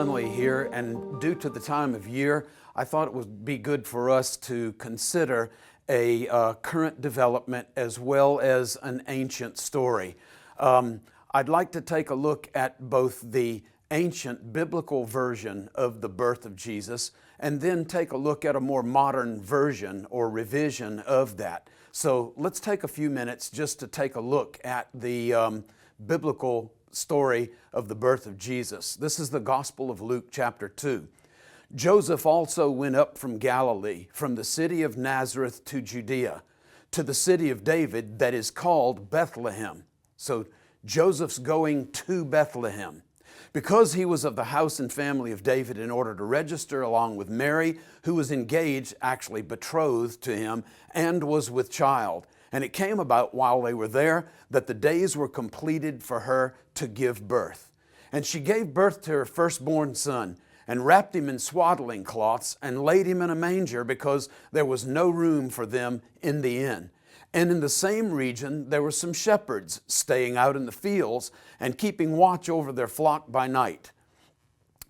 Nunnally here, and due to the time of year, I thought it would be good for us to consider a current development as well as an ancient story. I'd like to take a look at both the ancient biblical version of the birth of Jesus and then take a look at a more modern version or revision of that. So let's take a few minutes just to take a look at the biblical story of the birth of Jesus. This is the Gospel of Luke chapter 2. Joseph also went up from Galilee, from the city of Nazareth to Judea, to the city of David that is called Bethlehem. So Joseph's going to Bethlehem, because he was of the house and family of David, in order to register along with Mary, who was engaged, actually betrothed to him, and was with child. And it came about while they were there that the days were completed for her to give birth. And she gave birth to her firstborn son, and wrapped him in swaddling cloths, and laid him in a manger, because there was no room for them in the inn. And in the same region there were some shepherds staying out in the fields, and keeping watch over their flock by night.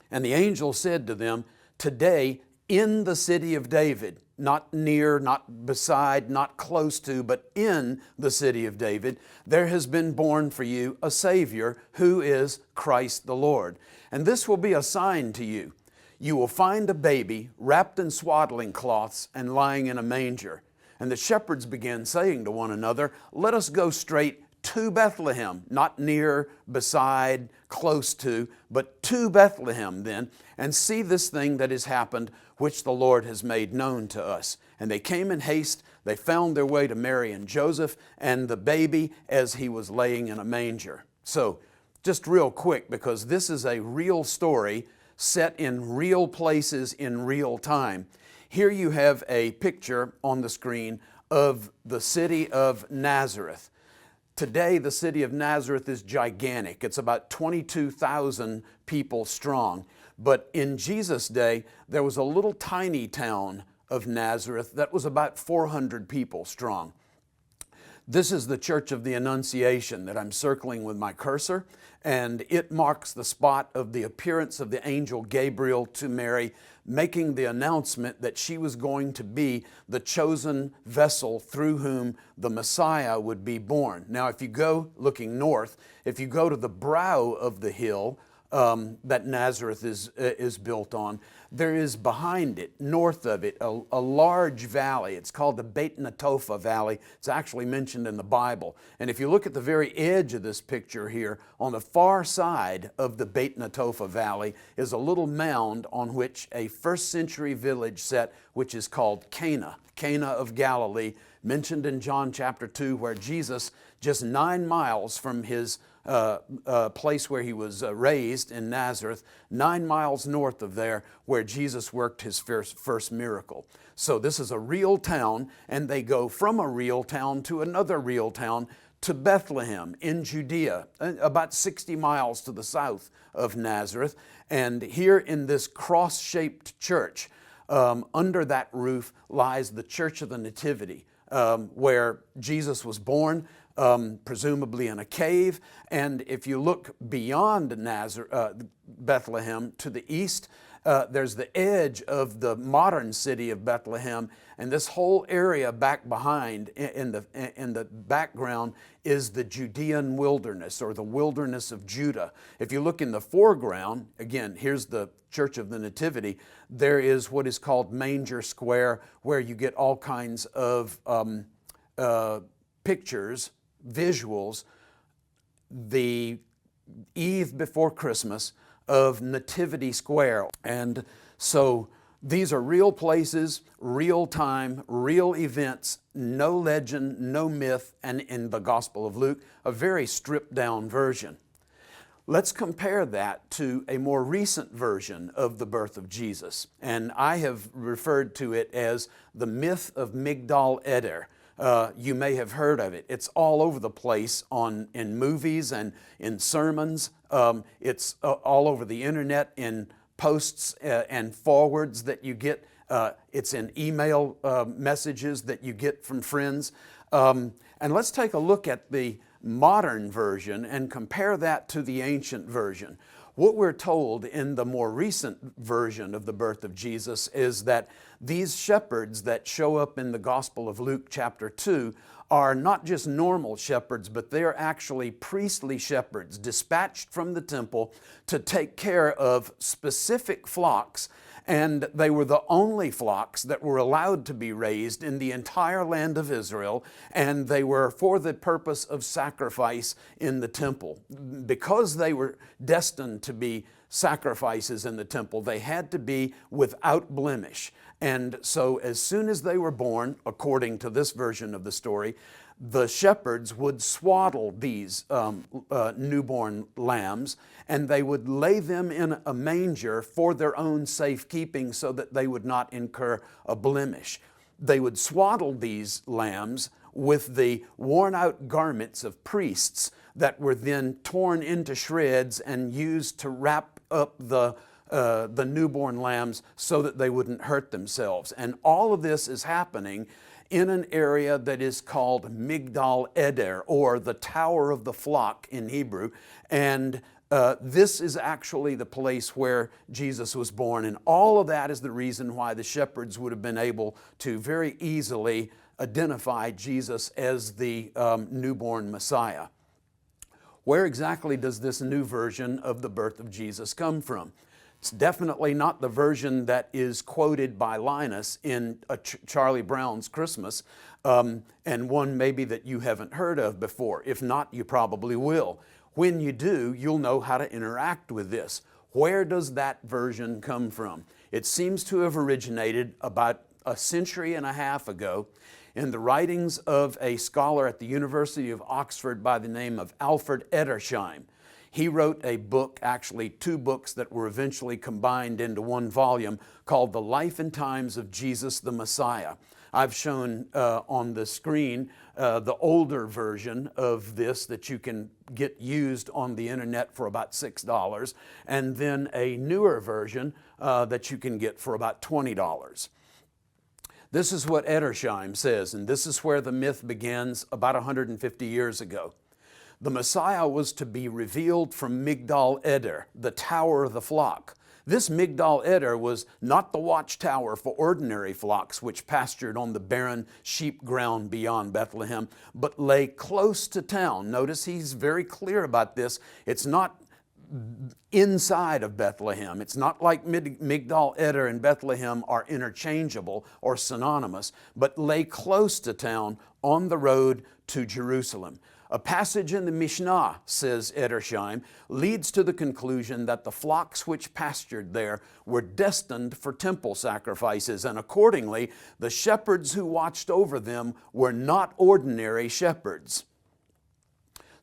And the angel said to them, "Today in the city of David," not near, not beside, not close to, but in the city of David, "there has been born for you a Savior, who is Christ the Lord. And this will be a sign to you. You will find a baby wrapped in swaddling cloths and lying in a manger." And the shepherds began saying to one another, "Let us go straight to Bethlehem," not near, beside, close to, but to Bethlehem then, "and see this thing that has happened, which the Lord has made known to us." And they came in haste. They found their way to Mary and Joseph and the baby as he was laying in a manger. So just real quick, because this is a real story set in real places in real time. Here you have a picture on the screen of the city of Nazareth. Today, the city of Nazareth is gigantic. It's about 22,000 people strong. But in Jesus' day, there was a little tiny town of Nazareth that was about 400 people strong. This is the Church of the Annunciation that I'm circling with my cursor, and it marks the spot of the appearance of the angel Gabriel to Mary, making the announcement that she was going to be the chosen vessel through whom the Messiah would be born. Now, if you go looking north, if you go to the brow of the hill that Nazareth is built on, there is behind it, north of it, a large valley. It's called the Beit Netophah Valley. It's actually mentioned in the Bible. And if you look at the very edge of this picture here, on the far side of the Beit Netophah Valley is a little mound on which a first century village set, which is called Cana of Galilee, mentioned in John chapter 2, where Jesus, just 9 miles from his place where he was raised in Nazareth, 9 miles north of there, where Jesus worked his first miracle. So this is a real town, and they go from a real town to another real town, to Bethlehem in Judea, about 60 miles to the south of Nazareth. And here in this cross-shaped church, under that roof lies the Church of the Nativity, where Jesus was born, presumably in a cave. And if you look beyond Bethlehem to the east, there's the edge of the modern city of Bethlehem, and this whole area back behind in the background is the Judean wilderness, or the wilderness of Judah. If you look in the foreground, again, here's the Church of the Nativity, there is what is called Manger Square, where you get all kinds of pictures, visuals, the eve before Christmas of Nativity Square. And so these are real places, real time, real events, no legend, no myth, and in the Gospel of Luke, a very stripped down version. Let's compare that to a more recent version of the birth of Jesus. And I have referred to it as the myth of Migdal Eder. You may have heard of it. It's all over the place in movies and in sermons. It's all over the internet in posts and forwards that you get. It's in email messages that you get from friends. And let's take a look at the modern version and compare that to the ancient version. What we're told in the more recent version of the birth of Jesus is that these shepherds that show up in the Gospel of Luke chapter 2 are not just normal shepherds, but they're actually priestly shepherds dispatched from the temple to take care of specific flocks, and they were the only flocks that were allowed to be raised in the entire land of Israel, and they were for the purpose of sacrifice in the temple. Because they were destined to be sacrifices in the temple, they had to be without blemish. And so as soon as they were born, according to this version of the story, the shepherds would swaddle these newborn lambs, and they would lay them in a manger for their own safekeeping so that they would not incur a blemish. They would swaddle these lambs with the worn out garments of priests that were then torn into shreds and used to wrap up the newborn lambs so that they wouldn't hurt themselves. And all of this is happening in an area that is called Migdal Eder, or the Tower of the Flock in Hebrew. And this is actually the place where Jesus was born. And all of that is the reason why the shepherds would have been able to very easily identify Jesus as the newborn Messiah. Where exactly does this new version of the birth of Jesus come from? It's definitely not the version that is quoted by Linus in Charlie Brown's Christmas, and one maybe that you haven't heard of before. If not, you probably will. When you do, you'll know how to interact with this. Where does that version come from? It seems to have originated about a century and a half ago in the writings of a scholar at the University of Oxford by the name of Alfred Edersheim. He wrote a book, actually two books that were eventually combined into one volume, called The Life and Times of Jesus the Messiah. I've shown on the screen the older version of this that you can get used on the internet for about $6, and then a newer version that you can get for about $20. This is what Edersheim says, and this is where the myth begins about 150 years ago. The Messiah was to be revealed from Migdal Eder, the Tower of the Flock. This Migdal Eder was not the watchtower for ordinary flocks which pastured on the barren sheep ground beyond Bethlehem, but lay close to town. Notice he's very clear about this. It's not inside of Bethlehem. It's not like Migdal Eder and Bethlehem are interchangeable or synonymous, but lay close to town on the road to Jerusalem. A passage in the Mishnah, says Edersheim, leads to the conclusion that the flocks which pastured there were destined for temple sacrifices, and accordingly, the shepherds who watched over them were not ordinary shepherds.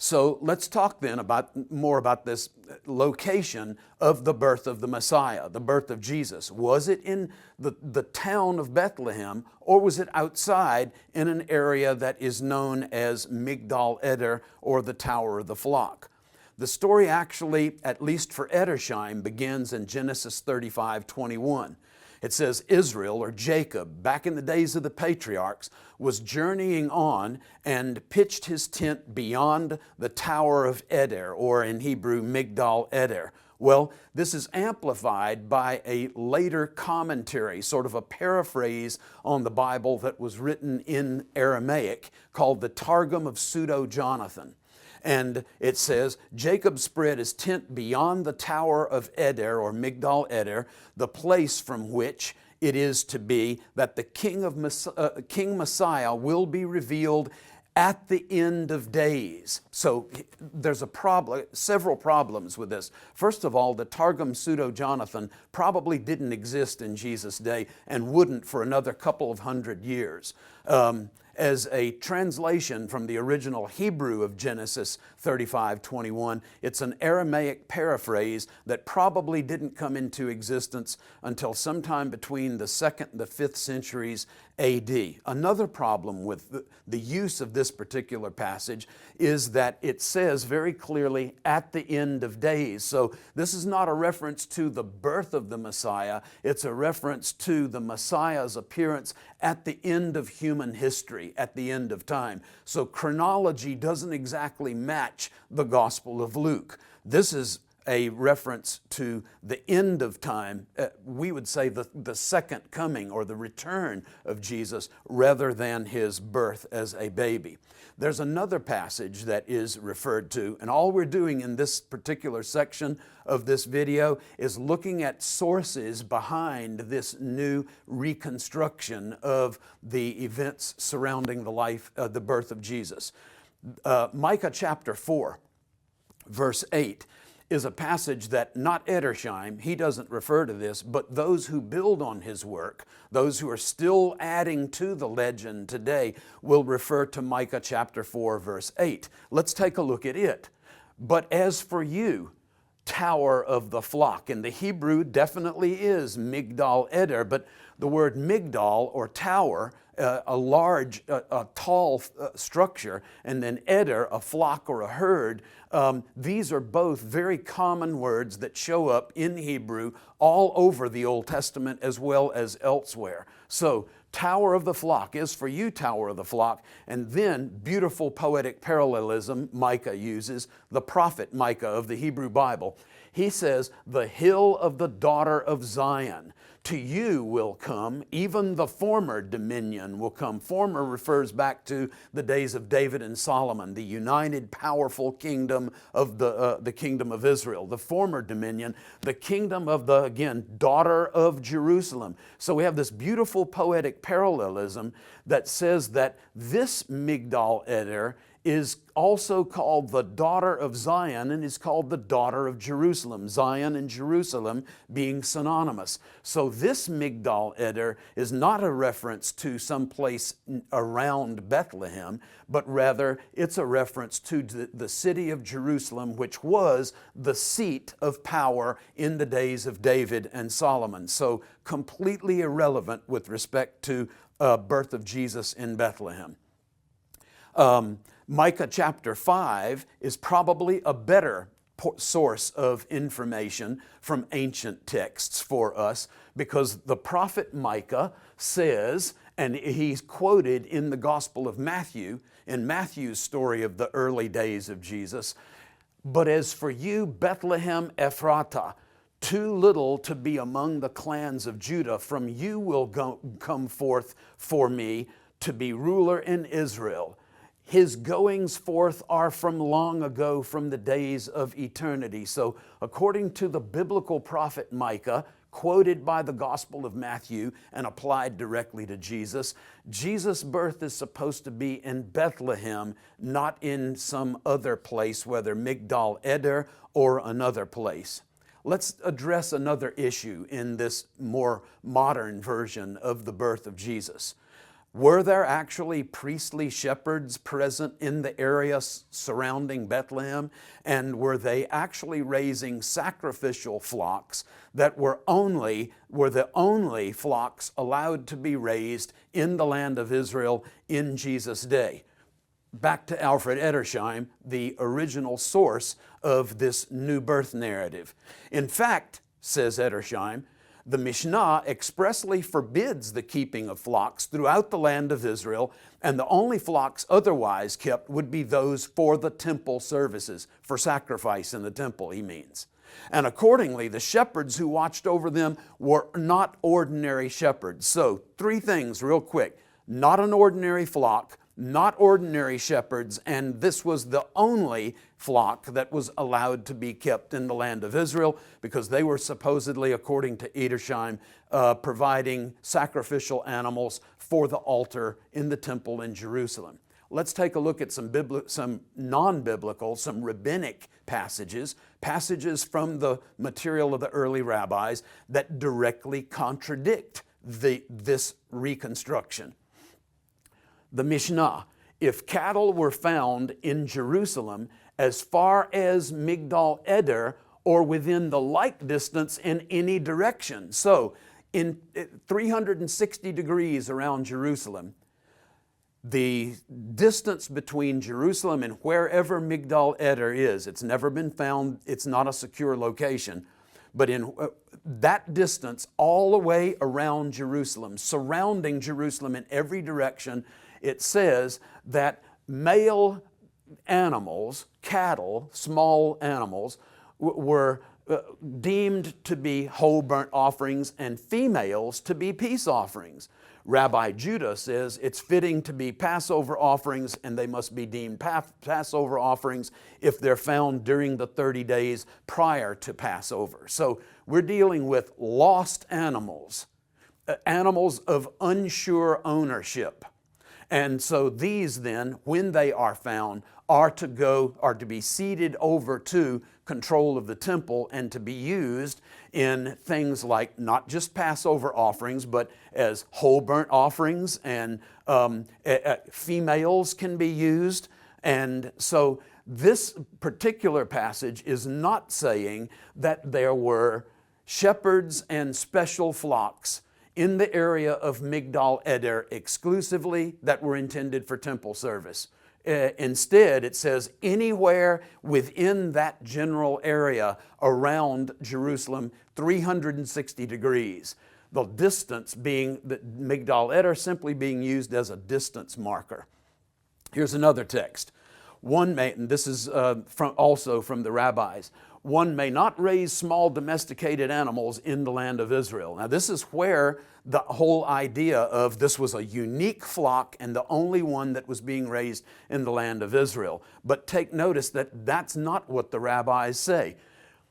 So let's talk then more about this location of the birth of the Messiah, the birth of Jesus. Was it in the town of Bethlehem, or was it outside in an area that is known as Migdal Eder, or the Tower of the Flock? The story actually, at least for Edersheim, begins in Genesis 35:21. It says Israel, or Jacob, back in the days of the patriarchs, was journeying on and pitched his tent beyond the Tower of Eder, or in Hebrew, Migdal Eder. Well, this is amplified by a later commentary, sort of a paraphrase on the Bible that was written in Aramaic, called the Targum of Pseudo-Jonathan. And it says, Jacob spread his tent beyond the Tower of Eder, or Migdal Eder, the place from which it is to be that the King Messiah will be revealed at the end of days. So there's several problems with this. First of all, the Targum Pseudo-Jonathan probably didn't exist in Jesus' day and wouldn't for another couple of hundred years. As a translation from the original Hebrew of Genesis 35:21, it's an Aramaic paraphrase that probably didn't come into existence until sometime between the 2nd and the 5th centuries AD. Another problem with the use of this particular passage is that it says very clearly, at the end of days. So this is not a reference to the birth of the Messiah, it's a reference to the Messiah's appearance at the end of human history, at the end of time. So chronology doesn't exactly match the Gospel of Luke. This is a reference to the end of time. We would say the second coming or the return of Jesus rather than his birth as a baby. There's another passage that is referred to, and all we're doing in this particular section of this video is looking at sources behind this new reconstruction of the events surrounding the birth of Jesus. Micah chapter 4, verse 8 is a passage that not Edersheim, he doesn't refer to this, but those who build on his work, those who are still adding to the legend today, will refer to Micah chapter 4, verse 8. Let's take a look at it. But as for you, tower of the flock, and the Hebrew definitely is Migdal Eder, but the word Migdal or tower, a large, tall structure, and then Eder, a flock or a herd. These are both very common words that show up in Hebrew all over the Old Testament as well as elsewhere. So, tower of the flock is for you, tower of the flock. And then, beautiful poetic parallelism Micah uses, the prophet Micah of the Hebrew Bible. He says, the hill of the daughter of Zion. To you will come, even the former dominion will come. Former refers back to the days of David and Solomon, the united, powerful kingdom of the kingdom of Israel. The former dominion, the kingdom of the, again, daughter of Jerusalem. So we have this beautiful poetic parallelism that says that this Migdal Eder is also called the daughter of Zion and is called the daughter of Jerusalem. Zion and Jerusalem being synonymous. So this Migdal Eder is not a reference to some place around Bethlehem, but rather it's a reference to the city of Jerusalem, which was the seat of power in the days of David and Solomon. So completely irrelevant with respect to birth of Jesus in Bethlehem. Micah chapter 5 is probably a better source of information from ancient texts for us, because the prophet Micah says, and he's quoted in the Gospel of Matthew, in Matthew's story of the early days of Jesus, but as for you, Bethlehem Ephratah, too little to be among the clans of Judah, from you will come forth for me to be ruler in Israel. His goings forth are from long ago, from the days of eternity. So according to the biblical prophet Micah, quoted by the Gospel of Matthew and applied directly to Jesus, Jesus' birth is supposed to be in Bethlehem, not in some other place, whether Migdal Eder or another place. Let's address another issue in this more modern version of the birth of Jesus. Were there actually priestly shepherds present in the area surrounding Bethlehem? And were they actually raising sacrificial flocks that were the only flocks allowed to be raised in the land of Israel in Jesus' day? Back to Alfred Edersheim, the original source of this new birth narrative. In fact, says Edersheim, the Mishnah expressly forbids the keeping of flocks throughout the land of Israel, and the only flocks otherwise kept would be those for the temple services, for sacrifice in the temple, he means. And accordingly, the shepherds who watched over them were not ordinary shepherds. So, three things real quick. Not an ordinary flock, not ordinary shepherds, and this was the only flock that was allowed to be kept in the land of Israel, because they were supposedly, according to Edersheim, providing sacrificial animals for the altar in the temple in Jerusalem. Let's take a look at some non-biblical, some rabbinic passages from the material of the early rabbis that directly contradict this reconstruction. The Mishnah, if cattle were found in Jerusalem as far as Migdal Eder or within the like distance in any direction. So in 360 degrees around Jerusalem, the distance between Jerusalem and wherever Migdal Eder is, it's never been found, it's not a secure location, but in that distance all the way around Jerusalem, surrounding Jerusalem in every direction, it says that male animals, cattle, small animals, were deemed to be whole burnt offerings and females to be peace offerings. Rabbi Judah says it's fitting to be Passover offerings, and they must be deemed Passover offerings if they're found during the 30 days prior to Passover. So we're dealing with lost animals, animals of unsure ownership. And so these then, when they are found, are to be ceded over to control of the temple and to be used in things like not just Passover offerings, but as whole burnt offerings, and females can be used. And so this particular passage is not saying that there were shepherds and special flocks in the area of Migdal Eder exclusively that were intended for temple service. Instead, it says anywhere within that general area around Jerusalem, 360 degrees. The distance being, the Migdal Eder simply being used as a distance marker. Here's another text. One may, and this is also from the rabbis, one may not raise small domesticated animals in the land of Israel. Now this is where the whole idea of this was a unique flock and the only one that was being raised in the land of Israel. But take notice that that's not what the rabbis say.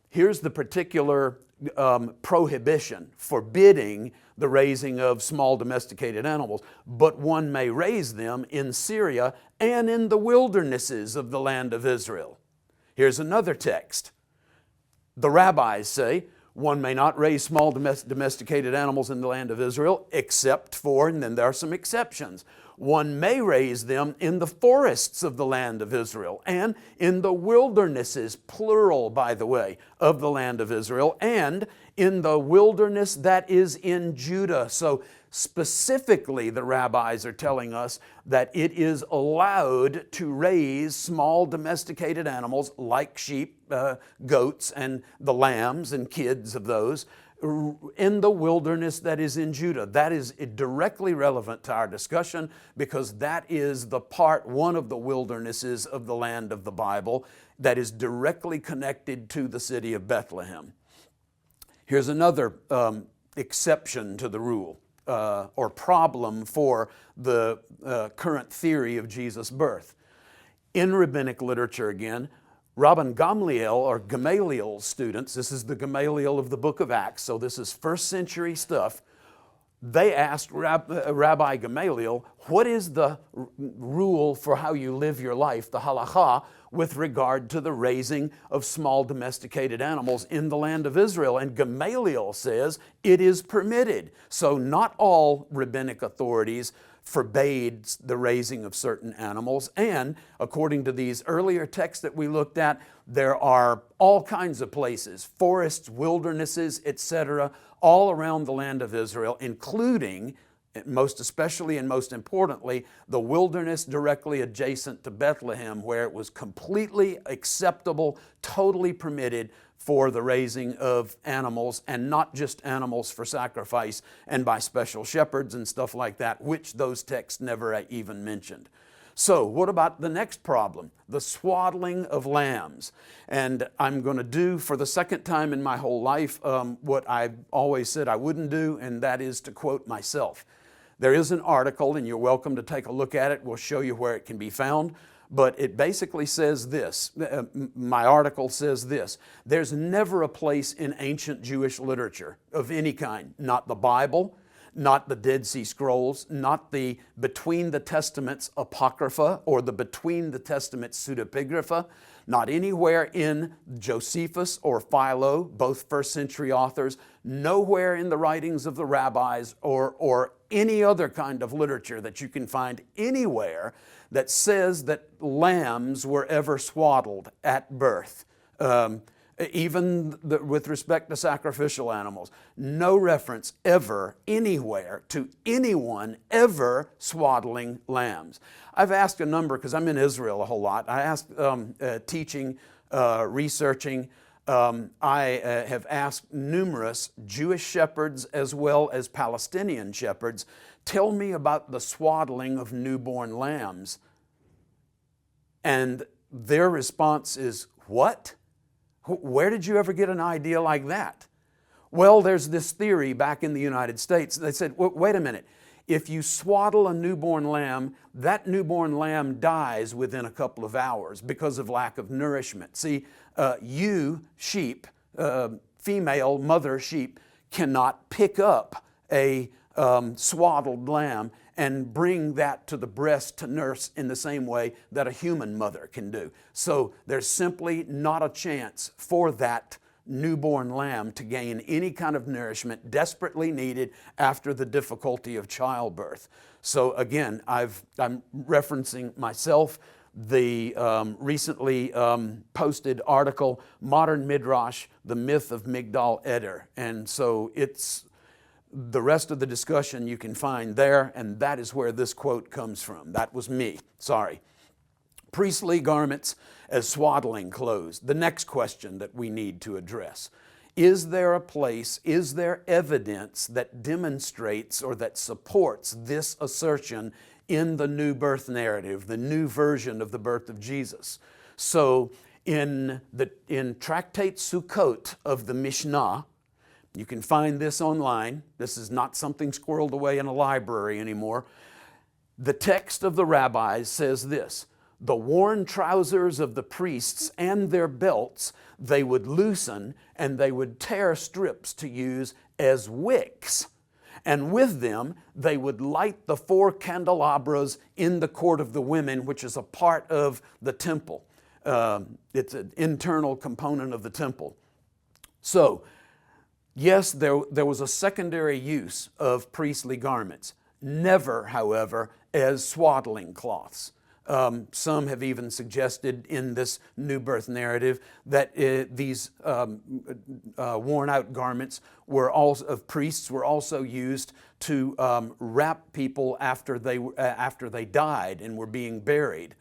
Here's the particular prohibition forbidding the raising of small domesticated animals, but one may raise them in Syria and in the wildernesses of the land of Israel. Here's another text. The rabbis say one may not raise small domesticated animals in the land of Israel except for, and then there are some exceptions, one may raise them in the forests of the land of Israel and in the wildernesses, plural by the way, of the land of Israel, and in the wilderness that is in Judah. So specifically the rabbis are telling us that it is allowed to raise small domesticated animals like sheep, goats, and the lambs and kids of those in the wilderness that is in Judah. That is directly relevant to our discussion because that is the part, one of the wildernesses of the land of the Bible that is directly connected to the city of Bethlehem. Here's another exception to the rule or problem for the current theory of Jesus' birth. In rabbinic literature again, Rabban Gamliel or Gamaliel's students, this is the Gamaliel of the book of Acts, so this is first century stuff. They asked Rabbi Gamaliel, what is the rule for how you live your life, the halakha, with regard to the raising of small domesticated animals in the land of Israel? And Gamaliel says it is permitted. So not all rabbinic authorities forbade the raising of certain animals. And according to these earlier texts that we looked at, there are all kinds of places, forests, wildernesses, etc., all around the land of Israel, including, most especially and most importantly, the wilderness directly adjacent to Bethlehem, where it was completely acceptable, totally permitted for the raising of animals, and not just animals for sacrifice and by special shepherds and stuff like that, which those texts never even mentioned. So what about the next problem? The swaddling of lambs. And I'm going to do for the second time in my whole life what I've always said I wouldn't do, and that is to quote myself. There is an article, and you're welcome to take a look at it. We'll show you where it can be found. But it basically says this, my article says this: there's never a place in ancient Jewish literature of any kind, not the Bible, not the Dead Sea Scrolls, not the Between the Testaments Apocrypha or the Between the Testaments Pseudepigrapha, not anywhere in Josephus or Philo, both first century authors, nowhere in the writings of the rabbis or any other kind of literature that you can find anywhere that says that lambs were ever swaddled at birth. Even with respect to sacrificial animals, no reference ever anywhere to anyone ever swaddling lambs. I've asked a number, because I'm in Israel a whole lot, I asked teaching, researching, I have asked numerous Jewish shepherds as well as Palestinian shepherds, tell me about the swaddling of newborn lambs. And their response is, what? Where did you ever get an idea like that? Well, there's this theory back in the United States. They said, wait a minute. If you swaddle a newborn lamb, that newborn lamb dies within a couple of hours because of lack of nourishment. See, you, sheep, female mother sheep, cannot pick up a swaddled lamb and bring that to the breast to nurse in the same way that a human mother can do. So there's simply not a chance for that newborn lamb to gain any kind of nourishment desperately needed after the difficulty of childbirth. So again, I'm referencing myself, the recently posted article, Modern Midrash, The Myth of Migdal Eder. And so it's the rest of the discussion you can find there, and that is where this quote comes from. That was me, sorry. Priestly garments as swaddling clothes. The next question that we need to address. Is there a place, is there evidence that demonstrates or that supports this assertion in the new birth narrative, the new version of the birth of Jesus? So in Tractate Sukkot of the Mishnah, you can find this online. This is not something squirreled away in a library anymore. The text of the rabbis says this: the worn trousers of the priests and their belts they would loosen, and they would tear strips to use as wicks. And with them they would light the 4 candelabras in the court of the women, which is a part of the temple. It's an internal component of the temple. So, yes, there was a secondary use of priestly garments. Never, however, as swaddling cloths. Some have even suggested in this new birth narrative that these worn out garments of priests were also used to wrap people after they died and were being buried.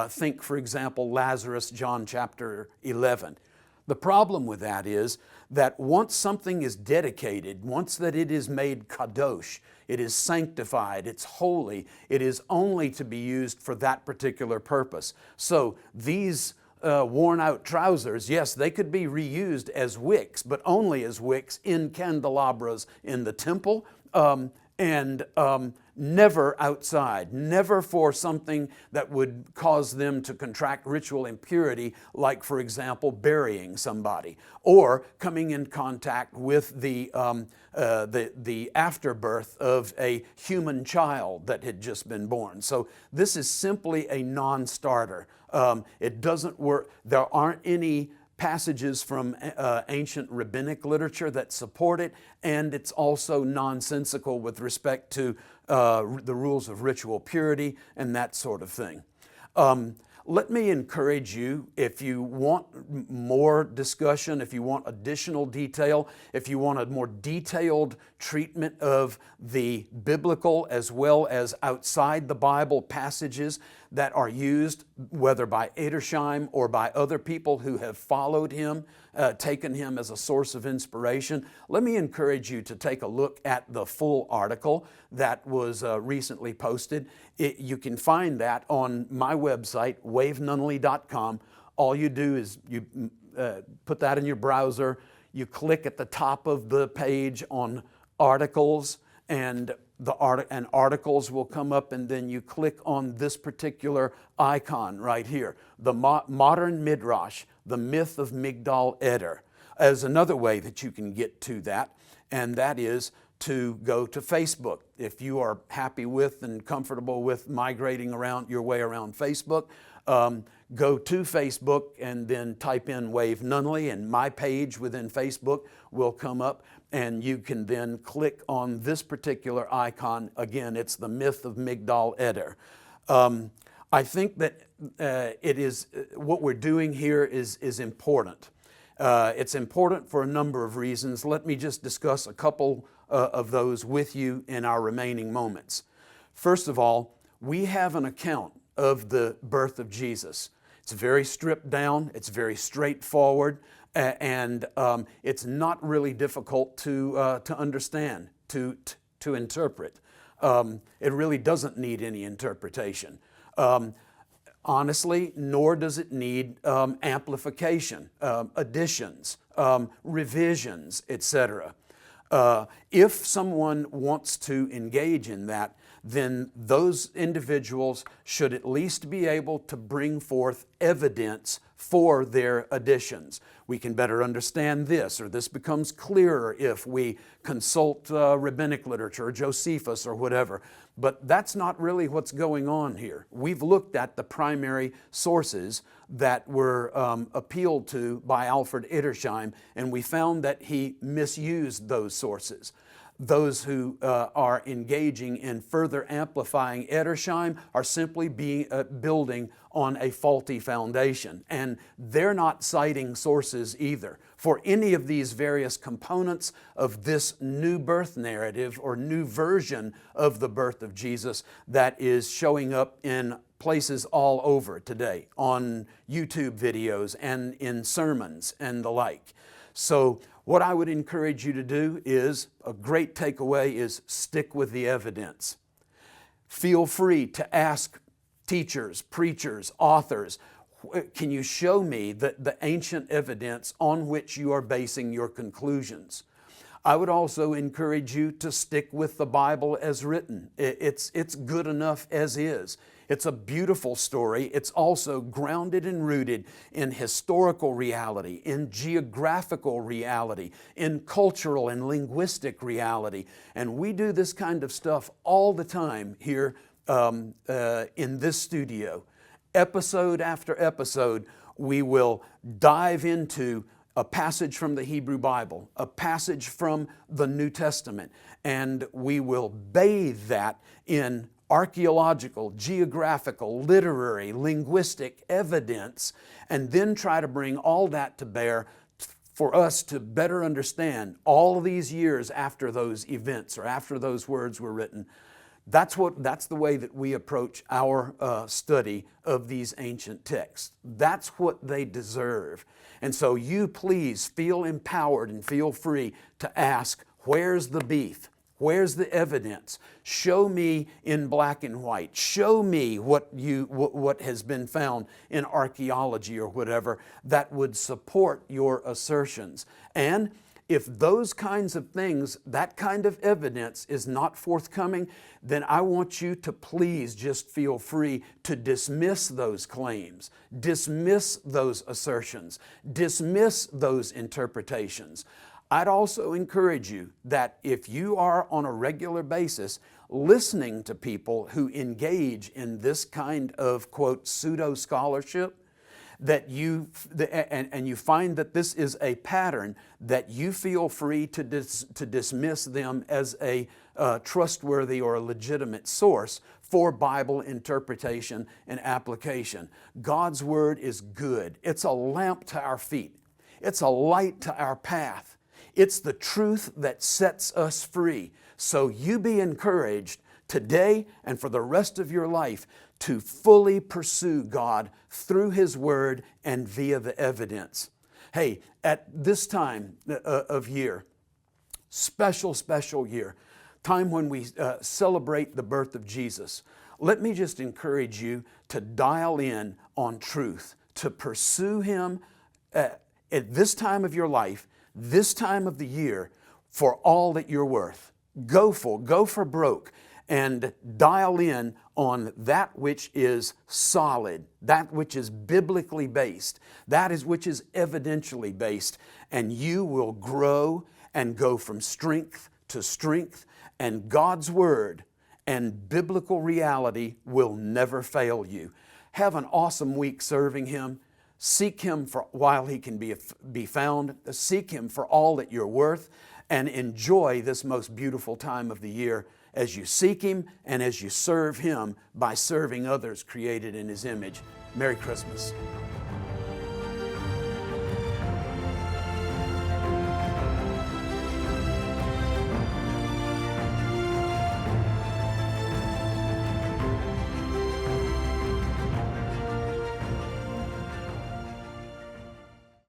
Think, for example, Lazarus, John chapter 11. The problem with that is that once something is dedicated, once that it is made kadosh, it is sanctified, it's holy, it is only to be used for that particular purpose. So these worn out trousers, yes, they could be reused as wicks, but only as wicks in candelabras in the temple, and never outside, never for something that would cause them to contract ritual impurity, like, for example, burying somebody or coming in contact with the afterbirth of a human child that had just been born. So this is simply a non-starter. It doesn't work. There aren't any passages from ancient rabbinic literature that support it, and it's also nonsensical with respect to the rules of ritual purity and that sort of thing. Let me encourage you, if you want more discussion, if you want additional detail, if you want a more detailed treatment of the biblical as well as outside the Bible passages that are used, whether by Edersheim or by other people who have followed him, taken him as a source of inspiration, let me encourage you to take a look at the full article that was recently posted. You can find that on my website, wavenunnally.com. All you do is you put that in your browser, you click at the top of the page on articles, and articles will come up, and then you click on this particular icon right here, the Modern Midrash, The Myth of Migdal Eder, as another way that you can get to that, and that is to go to Facebook. If you are happy with and comfortable with migrating around your way around Facebook, go to Facebook and then type in Wave Nunnally, and my page within Facebook will come up, and you can then click on this particular icon. Again, it's The Myth of Migdal Eder. I think that it is what we're doing here is important. It's important for a number of reasons. Let me just discuss a couple of those with you in our remaining moments. First of all, we have an account of the birth of Jesus. It's very stripped down, it's very straightforward, and it's not really difficult to understand, to interpret. It really doesn't need any interpretation. honestly, nor does it need amplification, additions, revisions, etc. If someone wants to engage in that, then those individuals should at least be able to bring forth evidence for their additions. We can better understand this, or this becomes clearer if we consult rabbinic literature, or Josephus, or whatever. But that's not really what's going on here. We've looked at the primary sources that were appealed to by Alfred Edersheim, and we found that he misused those sources. Those who are engaging in further amplifying Edersheim are simply building on a faulty foundation. And they're not citing sources either for any of these various components of this new birth narrative or new version of the birth of Jesus that is showing up in places all over today, on YouTube videos and in sermons and the like. So what I would encourage you to do is, a great takeaway is stick with the evidence. Feel free to ask teachers, preachers, authors, can you show me the ancient evidence on which you are basing your conclusions? I would also encourage you to stick with the Bible as written. It's good enough as is. It's a beautiful story. It's also grounded and rooted in historical reality, in geographical reality, in cultural and linguistic reality. And we do this kind of stuff all the time here in this studio. Episode after episode, we will dive into a passage from the Hebrew Bible, a passage from the New Testament, and we will bathe that in archaeological, geographical, literary, linguistic evidence, and then try to bring all that to bear for us to better understand all of these years after those events or after those words were written. That's the way that we approach our study of these ancient texts. That's what they deserve. And so you please feel empowered and feel free to ask, where's the beef? Where's the evidence? Show me in black and white. Show me what has been found in archaeology or whatever that would support your assertions. And if those kinds of things, that kind of evidence is not forthcoming, then I want you to please just feel free to dismiss those claims, dismiss those assertions, dismiss those interpretations. I'd also encourage you that if you are on a regular basis listening to people who engage in this kind of, quote, pseudo-scholarship, that you find that this is a pattern, that you feel free to dismiss them as a trustworthy or a legitimate source for Bible interpretation and application. God's Word is good. It's a lamp to our feet. It's a light to our path. It's the truth that sets us free. So you be encouraged today and for the rest of your life to fully pursue God through His Word and via the evidence. Hey, at this time of year, special year, time when we celebrate the birth of Jesus, let me just encourage you to dial in on truth, to pursue Him at this time of your life, this time of the year, for all that you're worth. Go for broke, and dial in on that which is solid, that which is biblically based, which is evidentially based, and you will grow and go from strength to strength, and God's Word and biblical reality will never fail you. Have an awesome week serving Him. Seek Him while He can be found. Seek Him for all that you're worth, and enjoy this most beautiful time of the year as you seek Him and as you serve Him by serving others created in His image. Merry Christmas.